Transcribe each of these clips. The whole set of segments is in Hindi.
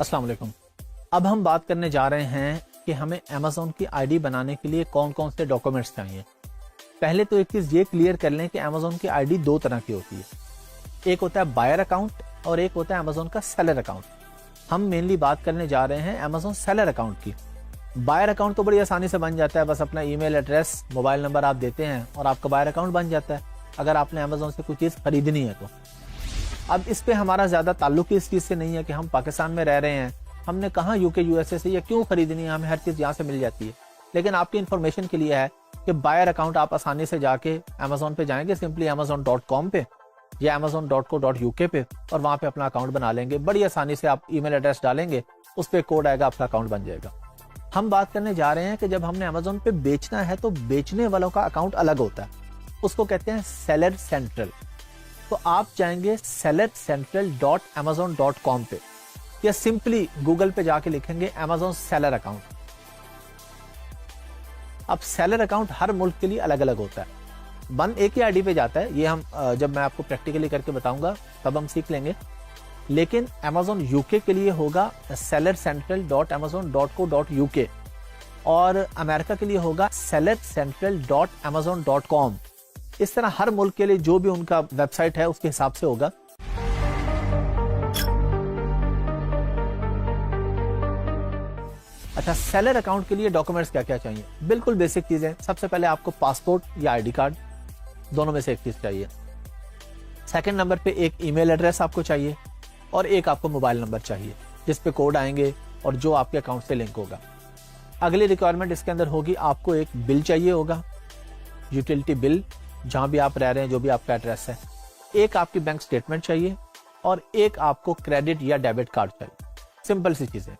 अस्सलाम वालेकुम। अब हम बात करने जा रहे हैं कि हमें अमेज़न की आईडी बनाने के लिए कौन कौन से डॉक्यूमेंट्स चाहिए। पहले तो एक चीज़ ये क्लियर कर लें कि अमेज़न की आईडी दो तरह की होती है, एक होता है बायर अकाउंट और एक होता है अमेज़न का सेलर अकाउंट। हम मेनली बात करने जा रहे हैं अमेज़न सेलर अकाउंट की। बायर अकाउंट तो बड़ी आसानी से बन जाता है, बस अपना ईमेल एड्रेस, मोबाइल नंबर आप देते हैं और आपका बायर अकाउंट बन जाता है अगर आपने अमेज़न से कोई चीज़ खरीदनी है तो। अब इस पे हमारा ज़्यादा ताल्लुक इस चीज़ से नहीं है कि हम पाकिस्तान में रह रहे हैं, हमने कहाँ यूके यूएसए से या क्यों खरीदनी है, हमें हर चीज़ यहाँ से मिल जाती है। लेकिन आपकी इन्फॉर्मेशन के लिए है कि बायर अकाउंट आप आसानी से जाके अमेज़न पे जाएंगे, सिंपली amazon.com पे या amazon.co.uk पे, और वहाँ पे अपना अकाउंट बना लेंगे। बड़ी आसानी से आप ईमेल एड्रेस डालेंगे, उस पर कोड आएगा, आपका अकाउंट बन जाएगा। हम बात करने जा रहे हैं कि जब हमने अमेज़न पे बेचना है तो बेचने वालों का अकाउंट अलग होता है, उसको कहते हैं सेलर सेंट्रल। तो आप जाएंगे sellercentral.amazon.com पे या सिंपली गूगल पे जाके लिखेंगे अमेज़न सेलर अकाउंट। अब सेलर अकाउंट हर मुल्क के लिए अलग अलग होता है, बन एक ही आईडी पे जाता है। ये हम जब मैं आपको प्रैक्टिकली करके बताऊंगा तब हम सीख लेंगे। लेकिन अमेज़न यूके के लिए होगा sellercentral.amazon.co.uk और अमेरिका के लिए होगा sellercentral.amazon.com। इस तरह हर मुल्क के लिए जो भी उनका वेबसाइट है उसके हिसाब से होगा। अच्छा, सेलर अकाउंट के लिए डॉक्यूमेंट्स क्या क्या चाहिए? बिल्कुल बेसिक चीजें। सबसे पहले आपको पासपोर्ट या आईडी कार्ड, दोनों में से एक चीज चाहिए। सेकंड नंबर पे एक ईमेल एड्रेस आपको चाहिए और एक आपको मोबाइल नंबर चाहिए जिस पे कोड आएंगे और जो आपके अकाउंट से लिंक होगा। अगली रिक्वायरमेंट इसके अंदर होगी, आपको एक बिल चाहिए होगा, यूटिलिटी बिल, जहां भी आप रह रहे हैं, जो भी आपका एड्रेस है। एक आपकी बैंक स्टेटमेंट चाहिए और एक आपको क्रेडिट या डेबिट कार्ड चाहिए। सिंपल सी चीजें।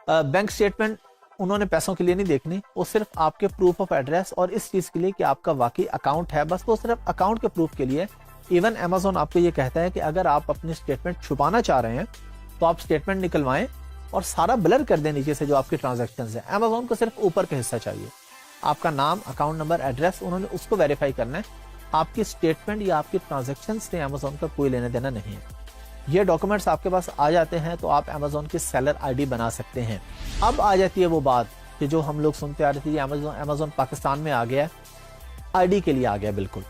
बैंक स्टेटमेंट उन्होंने पैसों के लिए नहीं देखनी, वो सिर्फ आपके प्रूफ ऑफ एड्रेस और इस चीज के लिए कि आपका वाकई अकाउंट है, बस वो सिर्फ अकाउंट के प्रूफ के लिए। इवन अमेज़न आपको ये कहता है कि अगर आप अपनी स्टेटमेंट छुपाना चाह रहे हैं तो आप स्टेटमेंट निकलवाएं और सारा ब्लर कर दें नीचे से जो आपके ट्रांजेक्शन है। अमेज़न को सिर्फ ऊपर का हिस्सा चाहिए, आपका नाम, अकाउंट नंबर, एड्रेस, उन्होंने उसको वेरीफाई करना है। आपकी स्टेटमेंट या आपकी ट्रांजेक्शन से अमेज़न का कोई लेना देना नहीं है। ये डॉक्यूमेंट्स आपके पास आ जाते हैं तो आप अमेज़न की सेलर आईडी बना सकते हैं। अब आ जाती है वो बात कि जो हम लोग सुनते आ रहे थे, अमेज़न पाकिस्तान में आ गया, आईडी के लिए आ गया। बिल्कुल,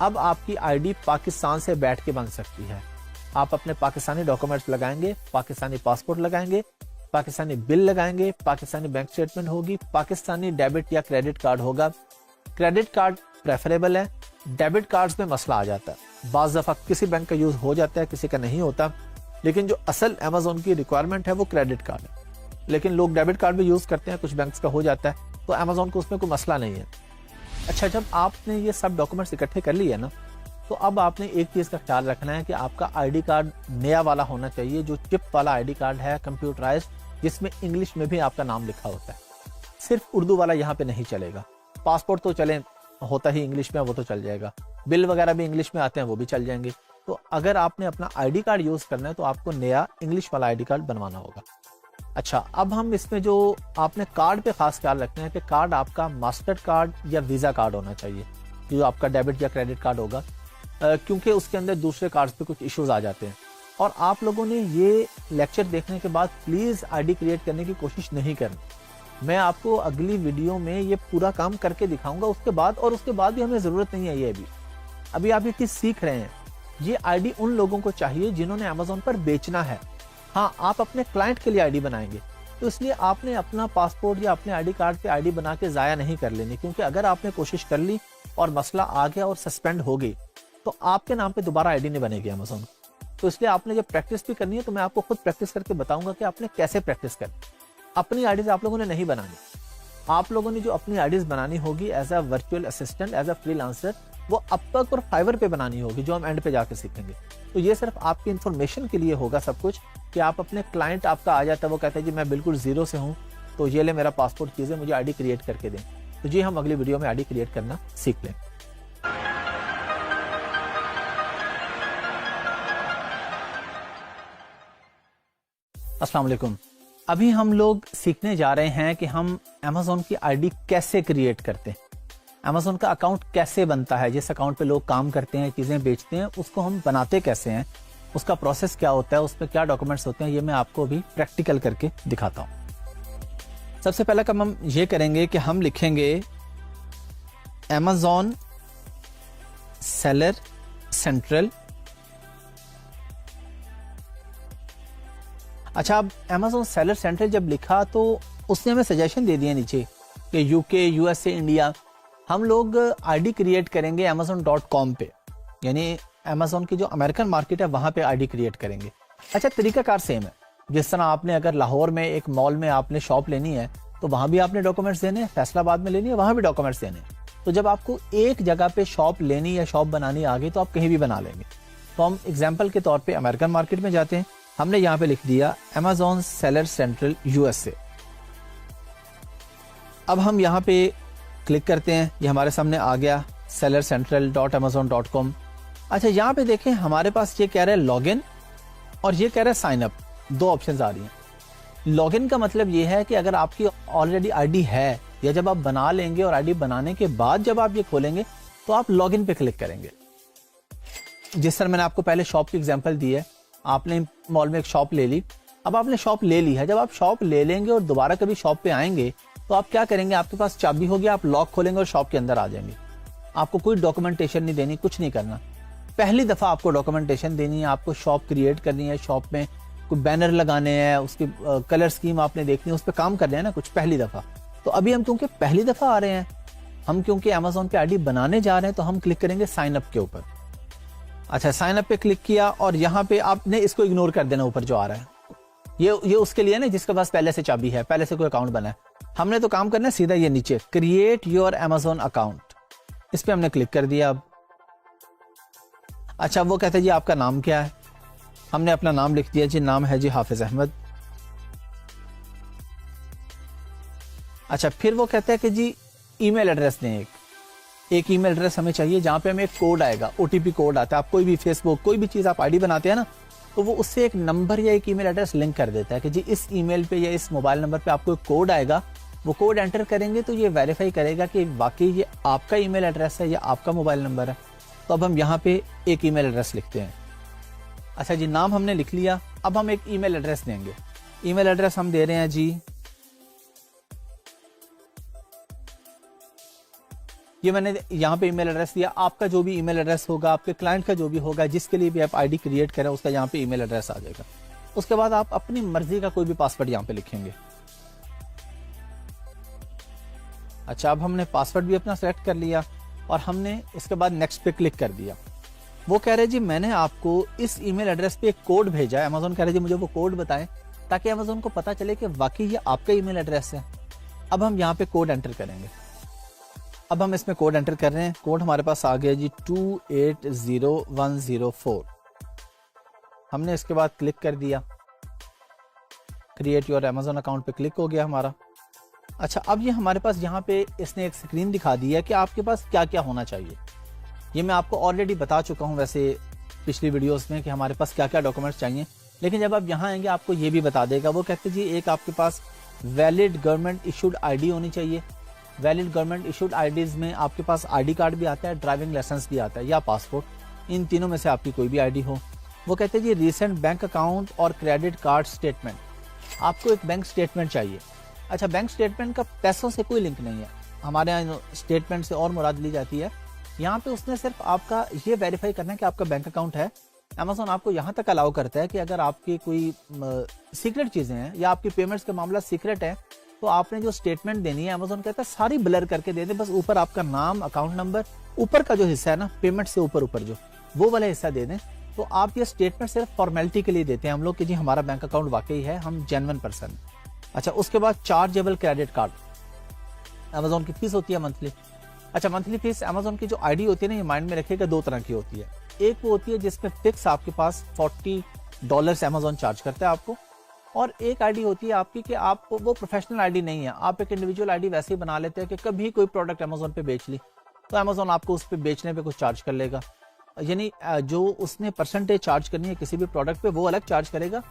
अब आपकी आईडी पाकिस्तान से बैठ के बन सकती है। आप अपने पाकिस्तानी डॉक्यूमेंट्स लगाएंगे, पाकिस्तानी पासपोर्ट लगाएंगे, पाकिस्तानी बिल लगाएंगे, पाकिस्तानी बैंक स्टेटमेंट होगी, पाकिस्तानी डेबिट या क्रेडिट कार्ड होगा। क्रेडिट कार्ड प्रेफरेबल है, डेबिट कार्ड्स में मसला आ जाता है। बाज़ दफा किसी बैंक का यूज हो जाता है, किसी का नहीं होता, लेकिन जो असल अमेज़न की रिक्वायरमेंट है वो क्रेडिट कार्ड है। लेकिन लोग डेबिट कार्ड भी यूज करते हैं, कुछ बैंक्स का हो जाता है, तो अमेज़न को उसमें कोई मसला नहीं है। अच्छा, जब आपने ये सब डॉक्यूमेंट्स इकट्ठे कर लिए ना, तो अब आपने एक चीज का ख्याल रखना है कि आपका आईडी कार्ड नया वाला होना चाहिए, जो चिप वाला आईडी कार्ड है, कंप्यूटराइज्ड, जिसमें इंग्लिश में भी आपका नाम लिखा होता है। सिर्फ उर्दू वाला यहाँ पे नहीं चलेगा। पासपोर्ट तो चले, होता ही इंग्लिश में, वो तो चल जाएगा। बिल वगैरह भी इंग्लिश में आते हैं, वो भी चल जाएंगे। तो अगर आपने अपना आईडी कार्ड यूज करना है तो आपको नया इंग्लिश वाला आईडी कार्ड बनवाना होगा। अच्छा, अब हम इसमें जो आपने कार्ड पे खास ख्याल रखना है कि कार्ड आपका मास्टर कार्ड या वीजा कार्ड होना चाहिए, जो आपका डेबिट या क्रेडिट कार्ड होगा, क्योंकि उसके अंदर दूसरे कार्ड पे कुछ इश्यूज आ जाते हैं। और आप लोगों ने ये लेक्चर देखने के बाद प्लीज आईडी क्रिएट करने की कोशिश नहीं करनी। मैं आपको अगली वीडियो में ये पूरा काम करके दिखाऊंगा उसके बाद, और उसके बाद भी हमें जरूरत नहीं है ये अभी आप ये चीज सीख रहे हैं। ये आईडी उन लोगों को चाहिए जिन्होंने अमेज़न पर बेचना है। हाँ, आप अपने क्लाइंट के लिए आईडी बनाएंगे तो इसलिए आपने अपना पासपोर्ट या अपने आईडी कार्ड पे आईडी बना के जाया नहीं कर लेनी, क्योंकि अगर आपने कोशिश कर ली और मसला आ गया और सस्पेंड हो गई तो आपके नाम पे दोबारा आईडी नहीं बनेगी अमेज़न। तो इसलिए आपने जब प्रैक्टिस भी करनी है तो मैं आपको खुद प्रैक्टिस करके बताऊंगा कि आपने कैसे प्रैक्टिस करनी। अपनी आईडीज आप लोगों ने नहीं बनानी। आप लोगों ने जो अपनी आईडीज बनानी होगी as a virtual assistant, as a freelancer, वो अपवर्क और फाइवर पे बनानी होगी, जो हम एंड पे जाके सीखेंगे। तो ये सिर्फ आपकी इंफॉर्मेशन के लिए होगा सब कुछ, कि आप अपने क्लाइंट, आपका आ जाता है, वो कहता है जी मैं बिल्कुल जीरो से हूँ, तो ये ले मेरा पासपोर्ट चीजें, मुझे आईडी क्रिएट करके दें। तो जी हम अगली वीडियो में आईडी क्रिएट करना सीख लें। अस्सलाम वालेकुम। अभी हम लोग सीखने जा रहे हैं कि हम अमेज़न की आईडी कैसे क्रिएट करते हैं, अमेज़न का अकाउंट कैसे बनता है, जिस अकाउंट पे लोग काम करते हैं, चीजें बेचते हैं, उसको हम बनाते कैसे हैं, उसका प्रोसेस क्या होता है, उस पर क्या डॉक्यूमेंट्स होते हैं, ये मैं आपको अभी प्रैक्टिकल करके दिखाता हूँ। सबसे पहला काम हम ये करेंगे कि हम लिखेंगे Amazon सेलर सेंट्रल। अच्छा, अब Amazon सेलर सेंट्रल जब लिखा तो उसने हमें सजेशन दे दिया नीचे कि यूके, यूएसए, इंडिया। हम लोग आईडी क्रिएट करेंगे amazon.com पे, यानी Amazon की जो अमेरिकन मार्केट है वहां पे आईडी क्रिएट करेंगे। अच्छा, तरीकाकार सेम है। जिस तरह आपने अगर लाहौर में एक मॉल में आपने शॉप लेनी है तो वहां भी आपने डॉक्यूमेंट्स देने हैं, फैसलाबाद में लेनी है वहां भी डॉक्यूमेंट्स देने हैं। तो जब आपको एक जगह पे शॉप लेनी या शॉप बनानी आ गई तो आप कहीं भी बना लेंगे। तो हम एग्जाम्पल के तौर पे अमेरिकन मार्केट में जाते हैं। हमने यहाँ पे लिख दिया Amazon सेलर सेंट्रल USA। अब हम यहाँ पे क्लिक करते हैं, ये हमारे सामने आ गया sellercentral.amazon.com। अच्छा, यहाँ पे देखें हमारे पास ये कह रहा है लॉगिन और ये कह रहा है साइन अप। दो ऑप्शंस आ रही हैं। लॉगिन का मतलब ये है कि अगर आपकी ऑलरेडी आईडी है या जब आप बना लेंगे और आईडी बनाने के बाद जब आप ये खोलेंगे तो आप लॉगिन पे क्लिक करेंगे। जिस तरह मैंने आपको पहले शॉप की एग्जांपल दी है, आपने मॉल में एक शॉप ले ली। अब आपने शॉप ले ली है, जब आप शॉप ले लेंगे और दोबारा कभी शॉप पे आएंगे तो आप क्या करेंगे, आपके पास चाबी होगी, आप लॉक खोलेंगे और शॉप के अंदर आ जाएंगे। आपको कोई डॉक्यूमेंटेशन नहीं देनी, कुछ नहीं करना। पहली दफा आपको डॉक्यूमेंटेशन देनी है, आपको शॉप क्रिएट करनी है, शॉप में कोई बैनर लगाने हैं, उसकी कलर स्कीम आपने देखनी है, उस पर काम करना है ना कुछ पहली दफा। तो अभी हम क्योंकि पहली दफा आ रहे हैं, हम क्योंकि Amazon पे आईडी बनाने जा रहे हैं, तो हम क्लिक करेंगे साइन अप के ऊपर। अच्छा, साइन अप पे क्लिक किया और यहाँ पे आपने इसको इग्नोर कर देना, ऊपर जो आ रहा है ये उसके लिए ना जिसके पास पहले से चाबी है, पहले से कोई अकाउंट बना है। हमने तो काम करना है सीधा ये नीचे क्रिएट योर Amazon अकाउंट, इस पे हमने क्लिक कर दिया। अब अच्छा, वो कहते हैं जी आपका नाम क्या है। हमने अपना नाम लिख दिया जी, नाम है जी हाफिज अहमद। अच्छा, फिर वो कहते हैं कि जी ईमेल एड्रेस दें। एक ईमेल एड्रेस हमें चाहिए जहां पे हमें एक कोड आएगा, OTP कोड आता है। आप कोई भी फेसबुक, कोई भी चीज आप आईडी बनाते हैं ना, तो वो उससे एक नंबर या एक ईमेल एड्रेस लिंक कर देता है कि जी इस ईमेल पे या इस मोबाइल नंबर पे आपको एक कोड आएगा। वो कोड एंटर करेंगे तो ये वेरीफाई करेगा कि वाकई ये आपका ईमेल एड्रेस है या आपका मोबाइल नंबर है। तो अब हम यहाँ पे एक ईमेल एड्रेस लिखते हैं। अच्छा जी, नाम हमने लिख लिया। अब हम एक ईमेल एड्रेस देंगे। ईमेल एड्रेस हम दे रहे हैं जी, ये मैंने यहाँ पे ईमेल एड्रेस दिया। आपका जो भी ईमेल एड्रेस होगा, आपके क्लाइंट का जो भी होगा, जिसके लिए भी आप आईडी क्रिएट करें, उसका यहाँ पे ईमेल एड्रेस आ जाएगा। उसके बाद आप अपनी मर्जी का कोई भी पासवर्ड यहाँ पे लिखेंगे। अच्छा, अब हमने पासवर्ड भी अपना सेलेक्ट कर लिया और हमने इसके बाद नेक्स्ट पे क्लिक कर दिया। वो कह रहे जी मैंने आपको इस ईमेल एड्रेस पे एक कोड भेजा है। अमेज़न कह रहे जी मुझे वो कोड बताएं ताकि अमेज़न को पता चले कि वाकई ये आपका ईमेल एड्रेस है। अब हम यहाँ पे कोड एंटर करेंगे। अब हम इसमें कोड एंटर कर रहे हैं। कोड हमारे पास आ गया जी 280104। हमने इसके बाद क्लिक कर दिया, क्रिएट योर Amazon अकाउंट पे क्लिक हो गया हमारा। अच्छा, अब ये हमारे पास यहाँ पे इसने एक स्क्रीन दिखा दी है कि आपके पास क्या क्या होना चाहिए। ये मैं आपको ऑलरेडी बता चुका हूँ वैसे पिछली वीडियोस में कि हमारे पास क्या क्या डॉक्यूमेंट्स चाहिए, लेकिन जब आप यहाँ आएंगे आपको ये भी बता देगा। वो कहते जी एक आपके पास वैलिड गवर्नमेंट इशूड आईडी होनी चाहिए। वैलिड गवर्नमेंट इशूड आईडीज में आपके पास आईडी कार्ड भी आता है, ड्राइविंग लाइसेंस भी आता है या पासपोर्ट। इन तीनों में से आपकी कोई भी आईडी हो। वो कहते हैं जी रिसेंट बैंक अकाउंट और क्रेडिट कार्ड स्टेटमेंट। आपको एक बैंक स्टेटमेंट चाहिए। अच्छा, बैंक स्टेटमेंट का पैसों से कोई लिंक नहीं है। हमारे यहाँ स्टेटमेंट से और मुराद ली जाती है। यहाँ पे उसने सिर्फ आपका ये वेरीफाई करना है कि आपका बैंक अकाउंट है। Amazon आपको यहाँ तक अलाउ करता है कि अगर आपकी कोई सीक्रेट चीजें हैं या आपकी पेमेंट्स का मामला सीक्रेट है तो आपने जो स्टेटमेंट देनी है Amazon कहता है सारी ब्लर करके दे दे, बस ऊपर आपका नाम, अकाउंट नंबर, ऊपर का जो हिस्सा है ना पेमेंट से ऊपर जो वो वाला हिस्सा दे दें। तो आप ये स्टेटमेंट सिर्फ फॉर्मेलिटी के लिए देते हैं हम लोग कि जी हमारा बैंक अकाउंट वाकई है, हम जेन्युइन पर्सन। अच्छा, उसके बाद चार्जेबल क्रेडिट कार्ड। Amazon की फीस होती है मंथली। अच्छा, मंथली फीस Amazon की जो आईडी होती है ना, ये माइंड में रखिएगा, दो तरह की होती है। एक वो होती है जिसमें फिक्स आपके पास $40 Amazon चार्ज करता है आपको, और एक आईडी होती है आपकी कि आप वो प्रोफेशनल आईडी नहीं है, आप एक इंडिविजुअल आईडी वैसे ही बना लेते हैं कि कभी कोई प्रोडक्ट Amazon पे बेच ली तो Amazon आपको उस पे बेचने पे कुछ चार्ज कर लेगा। यानी जो उसने परसेंटेज चार्ज करनी है किसी भी प्रोडक्ट पे वो अलग चार्ज करेगा।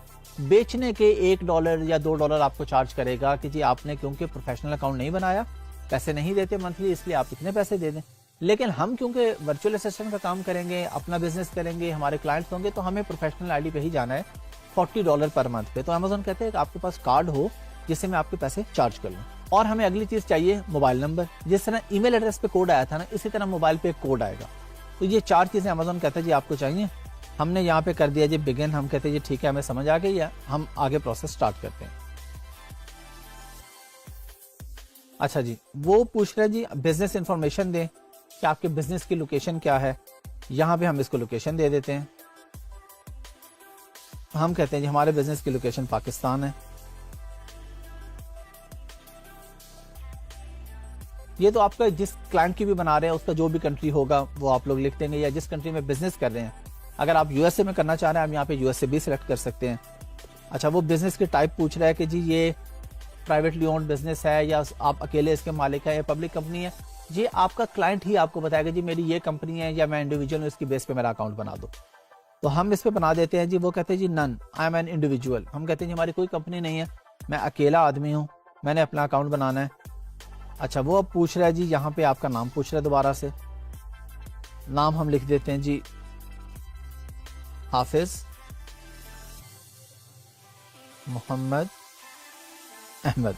बेचने के $1 या $2 आपको चार्ज करेगा कि जी आपने क्योंकि प्रोफेशनल अकाउंट नहीं बनाया, पैसे नहीं देते मंथली, इसलिए आप इतने पैसे दे दें। लेकिन हम क्योंकि वर्चुअल असिस्टेंट का काम करेंगे, अपना बिजनेस करेंगे, हमारे क्लाइंट्स होंगे, तो हमें प्रोफेशनल आईडी पे ही जाना है $40 पर मंथ पे। तो अमेजोन कहते हैं कि आपके पास कार्ड हो जिससे मैं आपके पैसे चार्ज कर लूँ। और हमें अगली चीज चाहिए मोबाइल नंबर। जिस तरह ईमेल एड्रेस पे कोड आया था ना, इसी तरह मोबाइल पे एक कोड आएगा। तो ये 4 चीजें अमेजोन कहते हैं जी आपको चाहिए। हमने यहाँ पे कर दिया जी बिगिन। हम कहते हैं जी ठीक है, हमें समझ आ गई है, हम आगे प्रोसेस स्टार्ट करते हैं। अच्छा जी, वो पूछ रहे जी बिजनेस इंफॉर्मेशन दें कि आपके बिजनेस की लोकेशन क्या है। यहाँ पे हम इसको लोकेशन दे देते हैं। हम कहते हैं जी हमारे बिजनेस की लोकेशन पाकिस्तान है। ये तो आपका जिस क्लाइंट की भी बना रहे हैं उसका जो भी कंट्री होगा वो आप लोग लिख देंगे, या जिस कंट्री में बिजनेस कर रहे हैं। अगर आप यूएसए में करना चाह रहे हैं, आप यहाँ पे यूएसए भी सिलेक्ट कर सकते हैं। अच्छा, वो बिजनेस की टाइप पूछ रहा है कि जी ये प्राइवेटली ओन्ड बिजनेस है या आप अकेले इसके मालिक है या पब्लिक कंपनी है। ये आपका क्लाइंट ही आपको बताएगा जी मेरी ये कंपनी है या मैं इंडिविजुअल हूँ, इसकी बेस पे मेरा अकाउंट बना दो। तो हम इस पे बना देते हैं जी। वो कहते हैं जी नन, आई एम एन इंडिविजुअल। हम कहते हैं जी हमारी कोई कंपनी नहीं है, मैं अकेला आदमी हूँ, मैंने अपना अकाउंट बनाना है। अच्छा, वो अब पूछ रहा है जी, यहाँ पे आपका नाम पूछ रहा है दोबारा से। नाम हम लिख देते हैं जी हाफिज मोहम्मद अहमद।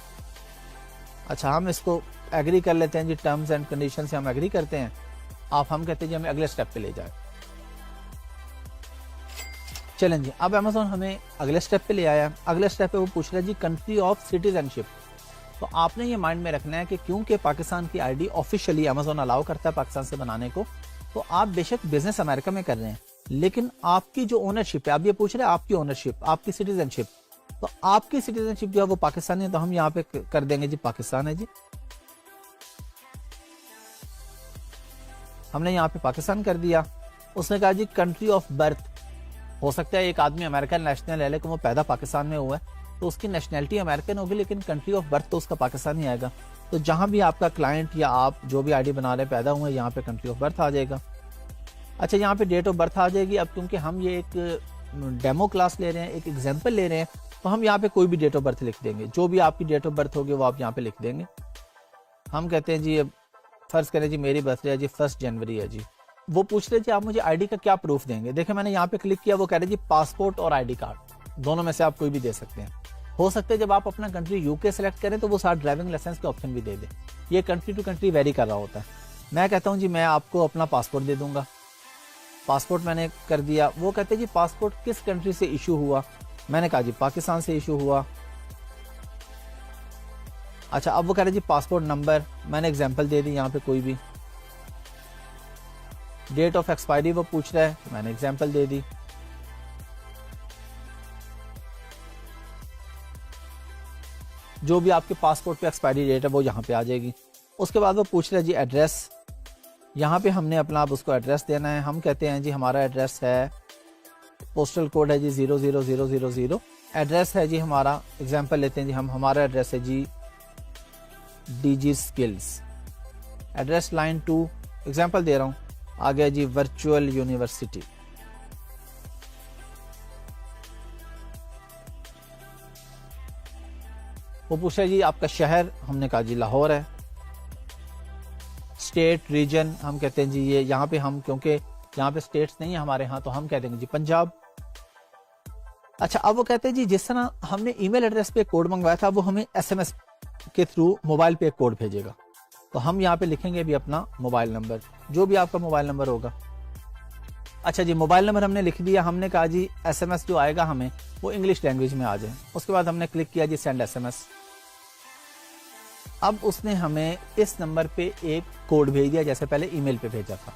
अच्छा, हम इसको एग्री कर लेते हैं जी, टर्म्स एंड कंडीशन से हम एग्री करते हैं। आप हम कहते हैं जी हमें अगले स्टेप पे ले जाए। चलें जी, अब अमेजोन हमें अगले स्टेप पे ले आया। अगले स्टेप पे वो पूछ रहा है जी कंट्री ऑफ सिटीजनशिप। तो आपने ये माइंड में रखना है कि क्योंकि पाकिस्तान की आईडी ऑफिशियली अमेजोन अलाउ करता है पाकिस्तान से बनाने को, तो आप बेशक बिजनेस अमेरिका में कर रहे हैं, लेकिन आपकी जो ओनरशिप है, अब ये पूछ रहे हैं आपकी ओनरशिप, आपकी सिटीजनशिप, तो आपकी सिटीजनशिप जो है वो पाकिस्तानी है। तो हम यहाँ पे कर देंगे जी पाकिस्तान है जी। हमने यहाँ पे पाकिस्तान कर दिया। उसने कहा जी कंट्री ऑफ बर्थ। हो सकता है एक आदमी अमेरिकन नेशनल है लेकिन वो पैदा पाकिस्तान में हुआ है, तो उसकी नेशनैलिटी अमेरिकन होगी, लेकिन कंट्री ऑफ बर्थ तो उसका पाकिस्तान ही आएगा। तो जहां भी आपका क्लाइंट या आप जो भी आईडी बना रहे पैदा हुए, यहाँ पे कंट्री ऑफ बर्थ आ जाएगा। अच्छा, यहाँ पे डेट ऑफ बर्थ आ जाएगी। अब क्योंकि हम ये एक डेमो क्लास ले रहे हैं, एक एग्जाम्पल ले रहे हैं, तो हम यहाँ पे कोई भी डेट ऑफ बर्थ लिख देंगे। जो भी आपकी डेट ऑफ बर्थ होगी वो आप यहाँ पे लिख देंगे। हम कहते हैं जी फर्ज करें जी मेरी बर्थडे है जी 1 जनवरी है जी। वो पूछ रहे जी आप मुझे आईडी का क्या प्रूफ देंगे। देखिए मैंने यहाँ पे क्लिक किया, वो कह रहे जी पासपोर्ट और आईडी कार्ड, दोनों में से आप कोई भी दे सकते हैं। हो सकता है जब आप अपना कंट्री यूके सेलेक्ट करें तो वो साथ ड्राइविंग लाइसेंस के ऑप्शन भी दे दे। ये कंट्री टू कंट्री वेरी कर रहा होता है। मैं कहता हूँ जी मैं आपको अपना पासपोर्ट दे दूंगा। पासपोर्ट मैंने कर दिया। वो कहते जी पासपोर्ट किस कंट्री से इशू हुआ। मैंने कहा जी पाकिस्तान से इशू हुआ। अच्छा, अब वो कह रहे जी पासपोर्ट नंबर, मैंने एग्जांपल दे दी यहाँ पे कोई भी। डेट ऑफ एक्सपायरी वो पूछ रहा है, मैंने एग्जांपल दे दी। जो भी आपके पासपोर्ट पे एक्सपायरी डेट है वो यहाँ पे आ जाएगी। उसके बाद वो पूछ रहा है जी एड्रेस। यहाँ पे हमने अपना अब उसको एड्रेस देना है। हम कहते हैं जी हमारा एड्रेस है, पोस्टल कोड है जी 00000। एड्रेस है जी हमारा, एग्जांपल लेते हैं जी हम, हमारा एड्रेस है जी DG skills. Address line 2, example दे रहा हूँ, आ गया जी वर्चुअल यूनिवर्सिटी। वो पूछा जी आपका शहर, हमने कहा जी लाहौर है। स्टेट रीजन, हम कहते हैं जी ये यहाँ पे हम, क्योंकि यहाँ पे स्टेट्स नहीं है हमारे यहाँ, तो हम कह देंगे जी पंजाब। अच्छा, अब वो कहते हैं जी जिस तरह हमने ईमेल एड्रेस पे कोड मंगवाया था वो हमें SMS के थ्रू मोबाइल पे एक कोड भेजेगा। तो हम यहाँ पे लिखेंगे भी अपना मोबाइल नंबर, जो भी आपका मोबाइल नंबर होगा। अच्छा जी, मोबाइल नंबर हमने लिख दिया। हमने कहा जी SMS जो आएगा हमें वो इंग्लिश लैंग्वेज में आ जाए। उसके बाद हमने क्लिक किया जी सेंड SMS। अब उसने हमें इस नंबर पे एक कोड भेज दिया जैसे पहले ईमेल पे भेजा था।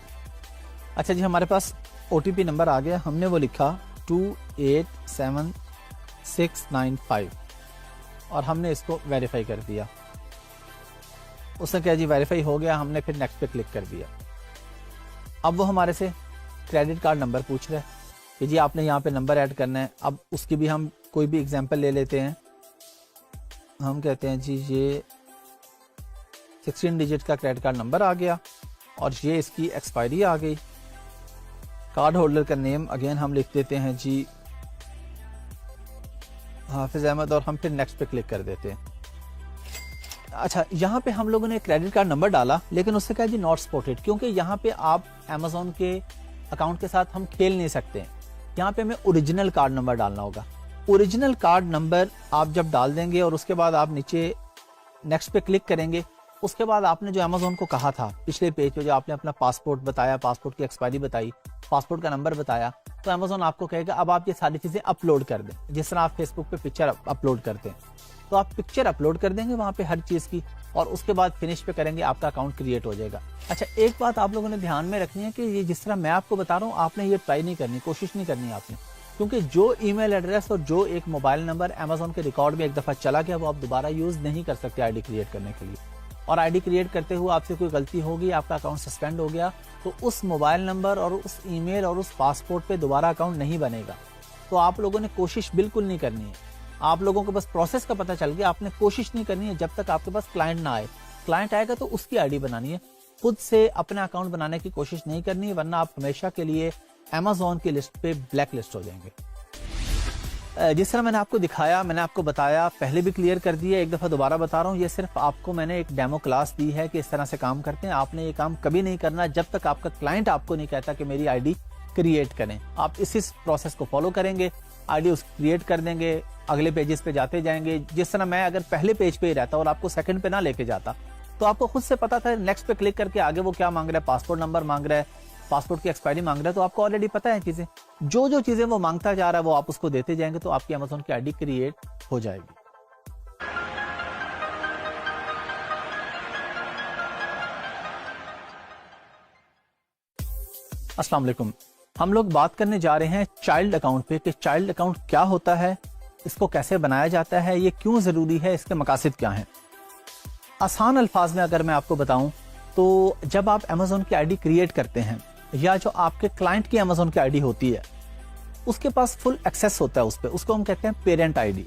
अच्छा जी, हमारे पास OTP नंबर आ गया। हमने वो लिखा 287695 और हमने इसको वेरीफाई कर दिया। उसने कहा जी वेरीफाई हो गया। हमने फिर नेक्स्ट पे क्लिक कर दिया। अब वो हमारे से क्रेडिट कार्ड नंबर पूछ रहा है कि जी आपने यहाँ पे नंबर ऐड करना है। अब उसकी भी हम कोई भी एग्जांपल ले लेते हैं। हम कहते हैं जी ये 16 डिजिट का क्रेडिट कार्ड नंबर आ गया और ये इसकी एक्सपायरी आ गई। कार्ड होल्डर का नेम अगेन हम लिख देते हैं जी हाफिज अहमद और हम फिर नेक्स्ट पे क्लिक कर देते हैं। अच्छा, यहाँ पे हम लोगों ने क्रेडिट कार्ड नंबर डाला, लेकिन उससे क्या है जी, नॉट सपोर्टेड, क्योंकि यहाँ पे आप अमेजोन के अकाउंट के साथ हम खेल नहीं सकते हैं। यहाँ पे हमें ओरिजिनल कार्ड नंबर डालना होगा। ओरिजिनल कार्ड नंबर आप जब डाल देंगे और उसके बाद आप नीचे नेक्स्ट पे क्लिक करेंगे, उसके बाद आपने जो अमेजोन को कहा था पिछले पेज पे, जो आपने अपना पासपोर्ट बताया, पासपोर्ट की एक्सपायरी बताई, पासपोर्ट का नंबर बताया, तो अमेजोन आपको कहेगा अब आप ये सारी चीजें अपलोड कर दें। जिस तरह आप फेसबुक पे पिक्चर अपलोड करते हैं, तो आप पिक्चर अपलोड कर देंगे वहां पे हर चीज की, और उसके बाद फिनिश पे करेंगे, आपका अकाउंट क्रिएट हो जाएगा। अच्छा, एक बात आप लोगों ने ध्यान में रखनी है कि ये जिस तरह मैं आपको बता रहा हूँ, आपने ये ट्राई नहीं करनी, कोशिश नहीं करनी आपने, क्योंकि जो ईमेल एड्रेस और जो एक मोबाइल नंबर अमेजोन के रिकॉर्ड में एक दफा चला गया, वो आप दोबारा यूज नहीं कर सकते आईडी क्रिएट करने के लिए। और आईडी क्रिएट करते हुए आपसे कोई गलती होगी, आपका अकाउंट सस्पेंड हो गया, तो उस मोबाइल नंबर और उस ईमेल और उस पासपोर्ट पे दोबारा अकाउंट नहीं बनेगा। तो आप लोगों ने कोशिश बिल्कुल नहीं करनी है। आप लोगों को बस प्रोसेस का पता चल गया, आपने कोशिश नहीं करनी है जब तक आपके पास क्लाइंट ना आए। क्लाइंट आएगा तो उसकी आईडी बनानी है, खुद से अपना अकाउंट बनाने की कोशिश नहीं करनी है, वरना आप हमेशा के लिए अमेजोन की लिस्ट पे ब्लैक लिस्ट हो जाएंगे। जिस तरह मैंने आपको दिखाया, मैंने आपको बताया, पहले भी क्लियर कर दिया, एक दफा दोबारा बता रहा हूँ, ये सिर्फ आपको मैंने एक डेमो क्लास दी है कि इस तरह से काम करते हैं। आपने ये काम कभी नहीं करना जब तक आपका क्लाइंट आपको नहीं कहता कि मेरी आईडी क्रिएट करें। आप इसी प्रोसेस को फॉलो करेंगे, आईडी क्रिएट कर देंगे, अगले पेजेस पे जाते जाएंगे। जिस तरह मैं अगर पहले पेज पे ही रहता और आपको सेकंड पे ना लेके जाता, तो आपको खुद से पता था नेक्स्ट पे क्लिक करके आगे वो क्या मांग रहा है, पासपोर्ट नंबर मांग रहा है, पासपोर्ट की एक्सपायरी मांग रहा है, तो आपको ऑलरेडी पता है चीजें। जो चीजें वो मांगता जा रहा है वो आप उसको देते जाएंगे, तो आपकी अमेजोन की आईडी क्रिएट हो जाएगी। अस्सलाम वालेकुम। हम लोग बात करने जा रहे हैं चाइल्ड अकाउंट पे कि चाइल्ड अकाउंट क्या होता है, इसको कैसे बनाया जाता है, ये क्यों जरूरी है, इसके मकासद क्या हैं। आसान अल्फाज में अगर मैं आपको बताऊं, तो जब आप अमेजोन की आईडी क्रिएट करते हैं, या जो आपके क्लाइंट की अमेजोन की आईडी होती है, उसके पास फुल एक्सेस होता है उस पे, उसको हम कहते हैं पेरेंट आईडी।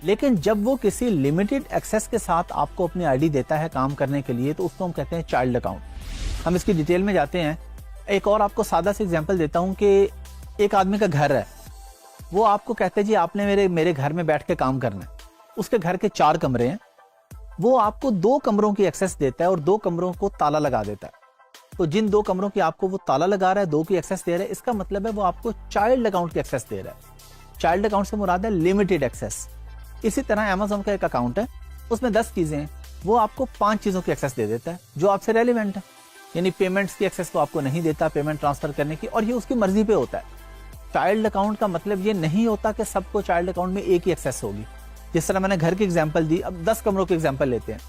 लेकिन जब वो किसी लिमिटेड एक्सेस के साथ आपको अपनी आईडी देता है काम करने के लिए, तो उसको हम कहते हैं चाइल्ड अकाउंट। हम इसकी डिटेल में जाते हैं। एक और आपको सादा सा एग्जांपल देता हूं कि एक आदमी का घर है, वो आपको कहते हैं जी आपने मेरे घर में बैठ के काम करना है। उसके घर के 4 कमरे हैं, वो आपको 2 कमरों की एक्सेस देता है और 2 कमरों को ताला लगा देता है। तो जिन 2 कमरों की आपको वो ताला लगा रहा है, 2 की एक्सेस दे रहा है, इसका मतलब है वो आपको चाइल्ड अकाउंट की एक्सेस दे रहा है। चाइल्ड अकाउंट से मुराद है लिमिटेड एक्सेस। इसी तरह अमेजोन का एक अकाउंट है, उसमें 10 चीजें हैं, वो आपको 5 चीजों की एक्सेस दे देता है जो आपसे रेलिवेंट है। यानी पेमेंट्स की एक्सेस तो आपको नहीं देता, पेमेंट ट्रांसफर करने की, और ये उसकी मर्जी पे होता है। चाइल्ड अकाउंट का मतलब ये नहीं होता कि सबको चाइल्ड अकाउंट में एक ही एक्सेस होगी। जिस तरह मैंने घर की एग्जांपल दी, अब 10 कमरों की एग्जांपल लेते हैं।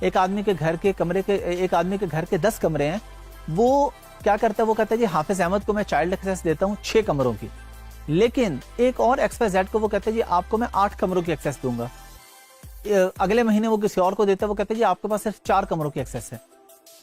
एक आदमी के घर के 10 कमरे हैं, वो क्या करता है, वो कहता है जी हाफिज अहमद को मैं चाइल्ड एक्सेस देता हूँ 6 कमरों की, लेकिन एक और XYZ को वो कहते हैं जी आपको मैं 8 कमरों की एक्सेस दूंगा। अगले महीने वो किसी और को देता है, वो कहते हैं जी आपके पास सिर्फ 4 कमरों की एक्सेस है।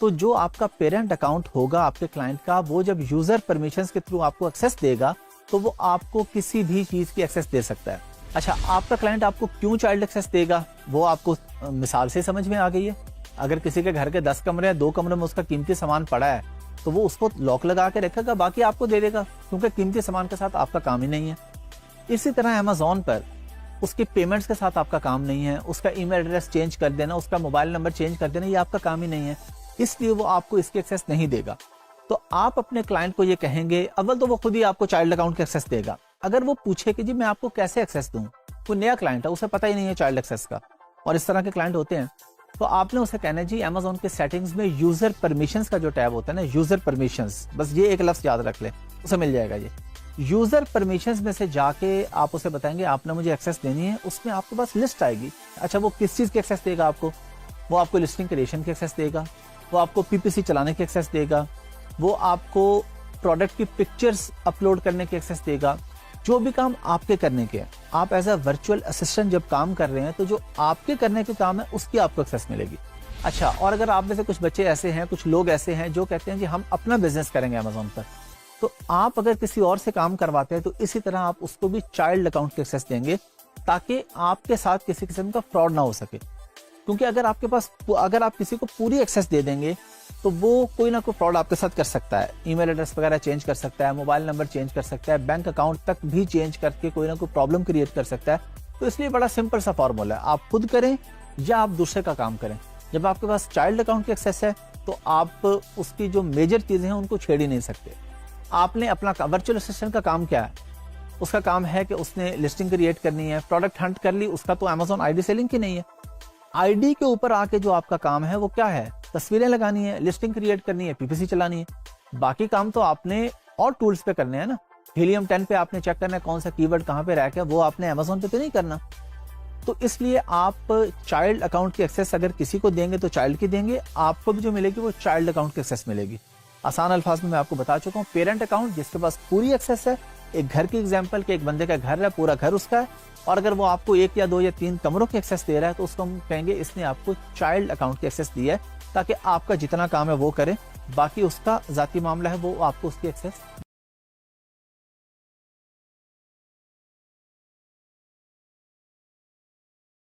तो जो आपका पेरेंट अकाउंट होगा आपके क्लाइंट का, वो जब यूजर परमिशंस के थ्रू आपको एक्सेस देगा, तो वो आपको किसी भी चीज की एक्सेस दे सकता है। अच्छा, आपका क्लाइंट आपको क्यों चाइल्ड एक्सेस देगा, वो आपको मिसाल से समझ में आ गई है। अगर किसी के घर के 10 कमरे हैं, 2 कमरे में उसका कीमती सामान पड़ा है, तो वो उसको लॉक लगा के रखेगा, बाकी आपको दे देगा, क्योंकि कीमती सामान के साथ आपका काम ही नहीं है। इसी तरह अमेजोन पर उसकी पेमेंट्स के साथ आपका काम नहीं है, उसका ईमेल एड्रेस चेंज कर देना, उसका मोबाइल नंबर चेंज कर देना, ये आपका काम ही नहीं है, इसलिए वो आपको इसकी एक्सेस नहीं देगा। तो आप अपने क्लाइंट को ये कहेंगे, अव्वल तो वो खुद ही आपको चाइल्ड अकाउंट की एक्सेस देगा। अगर वो पूछे कि जी मैं आपको कैसे एक्सेस दूं, कोई नया क्लाइंट है, उसे पता ही नहीं है चाइल्ड एक्सेस का, और इस तरह के क्लाइंट होते हैं, तो आपने उसे कहना है जी अमेजोन के सेटिंग्स में यूजर परमिशंस का जो टैब होता है ना, यूजर परमिशंस, बस ये एक लफ्ज याद रख ले, उसे मिल जाएगा। ये यूजर परमिशंस में से जाके आप उसे बताएंगे आपने मुझे एक्सेस देनी है, उसमें आपके पास लिस्ट आएगी। अच्छा, वो किस चीज की एक्सेस देगा आपको, वो आपको लिस्टिंग क्रिएशन की एक्सेस देगा, वो आपको PPC चलाने की एक्सेस देगा, वो आपको प्रोडक्ट की पिक्चर्स अपलोड करने की एक्सेस देगा। जो भी काम आपके करने के हैं, आप एज अ वर्चुअल असिस्टेंट जब काम कर रहे हैं, तो जो आपके करने के काम है उसकी आपको एक्सेस मिलेगी। अच्छा, और अगर आप में से कुछ बच्चे ऐसे हैं, कुछ लोग ऐसे हैं जो कहते हैं जी हम अपना बिजनेस करेंगे अमेजोन पर, तो आप अगर किसी और से काम करवाते हैं, तो इसी तरह आप उसको भी चाइल्ड अकाउंट की एक्सेस देंगे, ताकि आपके साथ किसी किस्म का फ्रॉड ना हो सके। क्योंकि अगर आप किसी को पूरी एक्सेस दे देंगे, तो वो कोई ना कोई फ्रॉड आपके साथ कर सकता है। ईमेल एड्रेस वगैरह चेंज कर सकता है, मोबाइल नंबर चेंज कर सकता है, बैंक अकाउंट तक भी चेंज करके कोई ना कोई प्रॉब्लम क्रिएट कर सकता है। तो इसलिए बड़ा सिंपल सा फॉर्मूला है, आप खुद करें या आप दूसरे का काम करें। जब आपके पास चाइल्ड अकाउंट की एक्सेस है तो आप उसकी जो मेजर चीजें हैं उनको छेड़ ही नहीं सकते। आपने अपना वर्चुअल असिस्टेंट का काम क्या है? उसका काम है कि उसने लिस्टिंग क्रिएट करनी है, प्रोडक्ट हंट कर ली, उसका तो अमेज़न आईडी से लिंक ही नहीं है। आईडी के ऊपर आके जो आपका काम है वो क्या है? तस्वीरें लगानी है, लिस्टिंग क्रिएट करनी है, पीपीसी चलानी है। बाकी काम तो आपने और टूल्स पे करने हैं ना। हीलियम 10 पे आपने चेक करना है कौन सा कीवर्ड कहां पे रैक है, वो आपने अमेज़न पे तो नहीं करना। तो इसलिए आप चाइल्ड अकाउंट की एक्सेस अगर किसी को देंगे तो चाइल्ड की देंगे, आपको भी जो मिलेगी वो चाइल्ड अकाउंट की एक्सेस मिलेगी। आसान अल्फाज में मैं आपको बता चुका हूँ। पेरेंट अकाउंट जिसके पास पूरी एक्सेस है, एक घर की एग्जांपल के एक बंदे का घर है, पूरा घर उसका है, और अगर वो आपको 1 या 2 या 3 कमरों की एक्सेस दे रहा है तो उसको हम कहेंगे इसने आपको चाइल्ड अकाउंट की एक्सेस दी है, ताकि आपका जितना काम है वो करे, बाकी उसका जाती मामला है वो आपको उसकी एक्सेस